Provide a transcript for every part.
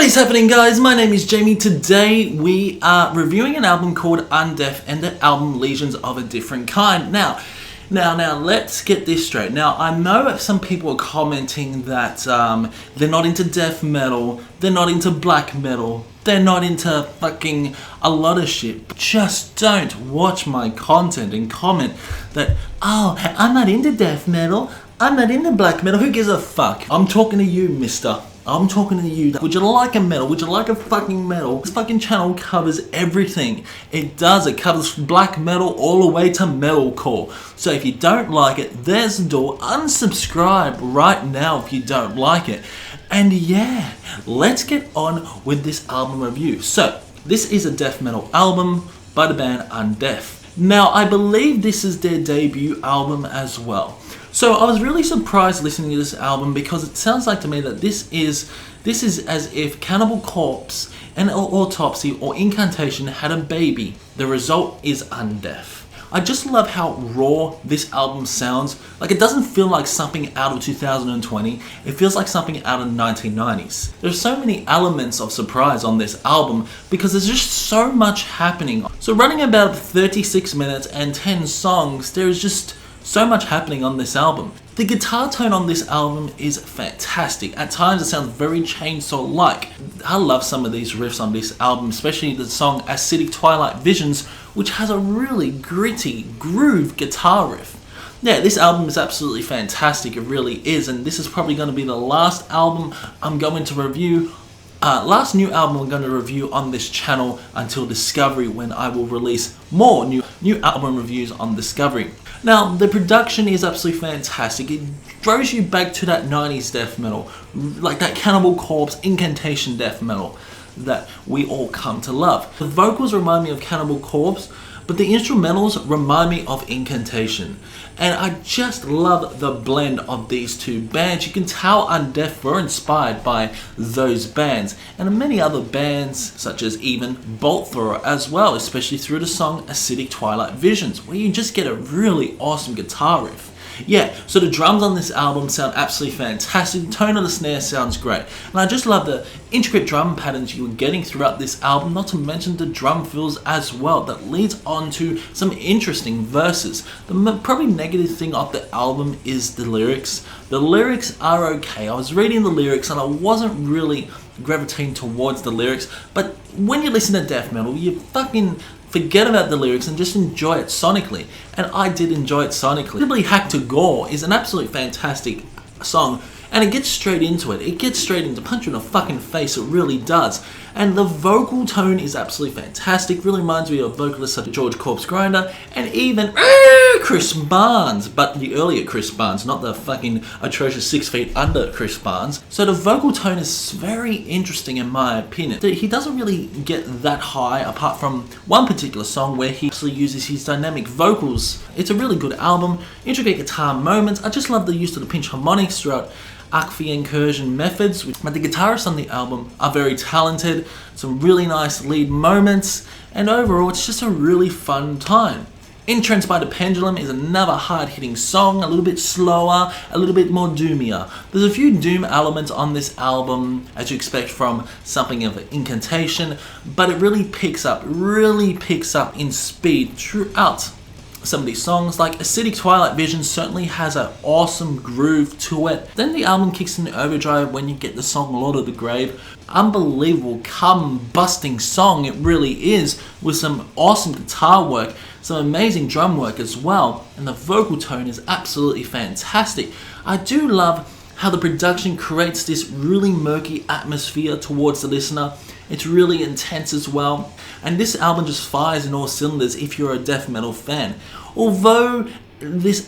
is happening, guys? My name is Jamie. Today we are reviewing an album called Undeath and the album Lesions of a Different Kind. Now, let's get this straight. Now, I know some people are commenting that they're not into death metal, they're not into black metal, they're not into fucking a lot of shit. Just don't watch my content and comment that, oh, I'm not into death metal, I'm not into black metal. Who gives a fuck? I'm talking to you, mister. I'm talking to you. Would you like a metal? Would you like a fucking metal? This fucking channel covers everything. It does. It covers black metal all the way to metalcore. So if you don't like it, there's the door. Unsubscribe right now if you don't like it. And yeah, let's get on with this album review. So this is a death metal album by the band Undeath. Now I believe this is their debut album as well. So I was really surprised listening to this album because it sounds like to me that this is as if Cannibal Corpse and Autopsy or Incantation had a baby. The result is Undeath. I just love how raw this album sounds. Like, it doesn't feel like something out of 2020. It feels like something out of the 1990s. There's so many elements of surprise on this album because there's just so much happening. So running about 36 minutes and 10 songs, there's just so much happening on this album. The guitar tone on this album is fantastic. At times it sounds very chainsaw-like. I love some of these riffs on this album, especially the song Acidic Twilight Visions, which has a really gritty groove guitar riff. Yeah, this album is absolutely fantastic, it really is, and this is probably going to be the last album I'm going to review. Last new album I'm going to review on this channel until Discovery, when I will release more new album reviews on Discovery. Now, the production is absolutely fantastic. It throws you back to that 90s death metal, like that Cannibal Corpse, Incantation death metal that we all come to love. The vocals remind me of Cannibal Corpse, but the instrumentals remind me of Incantation. And I just love the blend of these two bands. You can tell Undeath were inspired by those bands and many other bands, such as even Bolt Thrower as well, especially through the song Acidic Twilight Visions, where you just get a really awesome guitar riff. Yeah, so the drums on this album sound absolutely fantastic. The tone of the snare sounds great. And I just love the intricate drum patterns you're getting throughout this album, not to mention the drum fills as well, that leads on to some interesting verses. The probably negative thing of the album is the lyrics. The lyrics are okay. I was reading the lyrics and I wasn't really gravitating towards the lyrics, but when you listen to death metal, you fucking forget about the lyrics and just enjoy it sonically. And I did enjoy it sonically. Simply Hack to Gore is an absolutely fantastic song, and it gets straight into it. It gets straight into punch you in the fucking face, it really does. And the vocal tone is absolutely fantastic. Really reminds me of vocalists such as George Corpse Grinder and even Chris Barnes, but the earlier Chris Barnes, not the fucking atrocious 6 feet under Chris Barnes. So the vocal tone is very interesting in my opinion. He doesn't really get that high apart from one particular song where he actually uses his dynamic vocals. It's a really good album, intricate guitar moments. I just love the use of the pinch harmonics throughout Arcfee incursion methods, but the guitarists on the album are very talented, some really nice lead moments, and overall it's just a really fun time. Entranced by the Pendulum is another hard-hitting song, a little bit slower, a little bit more doomier. There's a few doom elements on this album, as you expect from something of an Incantation, but it really picks up in speed throughout some of these songs. Like Acidic Twilight Vision certainly has an awesome groove to it. Then the album kicks in overdrive when you get the song Lord of the Grave. Unbelievable, busting song it really is, with some awesome guitar work, some amazing drum work as well, and the vocal tone is absolutely fantastic. I do love how the production creates this really murky atmosphere towards the listener. It's really intense as well, and this album just fires in all cylinders if you're a death metal fan. Although this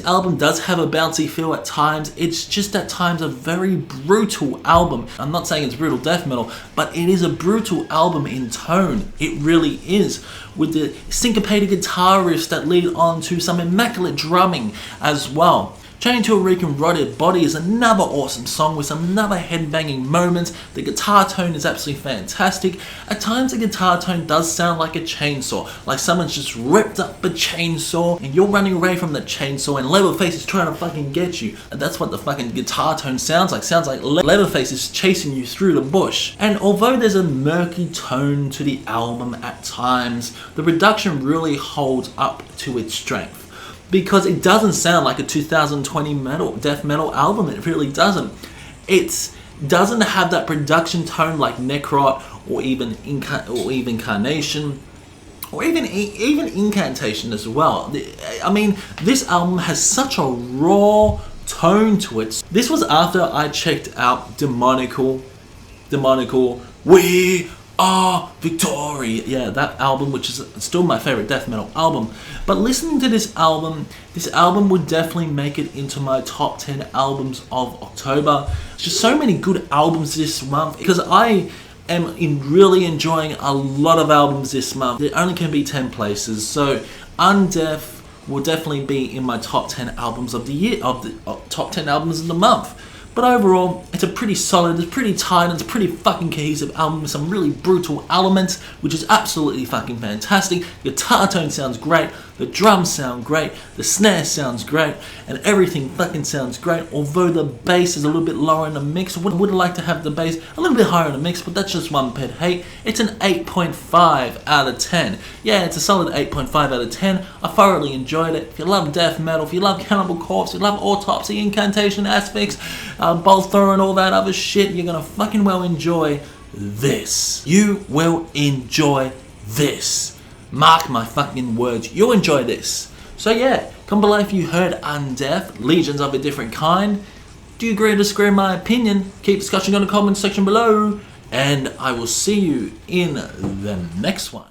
album does have a bouncy feel at times, it's just at times a very brutal album. I'm not saying it's brutal death metal, but it is a brutal album in tone. It really is, with the syncopated guitar riffs that lead on to some immaculate drumming as well. Chained to a Reeking Rotted Body is another awesome song with some another headbanging moments. The guitar tone is absolutely fantastic. At times the guitar tone does sound like a chainsaw, like someone's just ripped up a chainsaw and you're running away from the chainsaw and Leatherface is trying to fucking get you. And that's what the fucking guitar tone sounds like. Sounds like Leatherface is chasing you through the bush. And although there's a murky tone to the album at times, the production really holds up to its strength. Because it doesn't sound like a 2020 death metal album. It really doesn't. It doesn't have that production tone like Necrot or even Carnation or even Incantation as well. I mean, this album has such a raw tone to it. This was after I checked out Demonical, We Are Victory. Yeah, that album, which is still my favorite death metal album. But listening to this album would definitely make it into my top 10 albums of October. There's just so many good albums this month because I am really enjoying a lot of albums this month. There only can be 10 places, so Undeath will definitely be in my top 10 albums of the year, top 10 albums of the month. But overall, it's a pretty solid, it's pretty tight, it's a pretty fucking cohesive album with some really brutal elements, which is absolutely fucking fantastic. The guitar tone sounds great, the drums sound great, the snare sounds great, and everything fucking sounds great. Although the bass is a little bit lower in the mix, I would like to have the bass a little bit higher in the mix, but that's just one pet hate. It's an 8.5 out of 10. Yeah, it's a solid 8.5 out of 10. I thoroughly enjoyed it. If you love death metal, if you love Cannibal Corpse, if you love Autopsy, Incantation, Asphyx, Bolthor and all that other shit, you're gonna fucking well enjoy this. You will enjoy this. Mark my fucking words, you'll enjoy this. So yeah, comment below if you heard Undeath, Lesions of a Different Kind. Do you agree or disagree with my opinion? Keep discussion in the comment section below, and I will see you in the next one.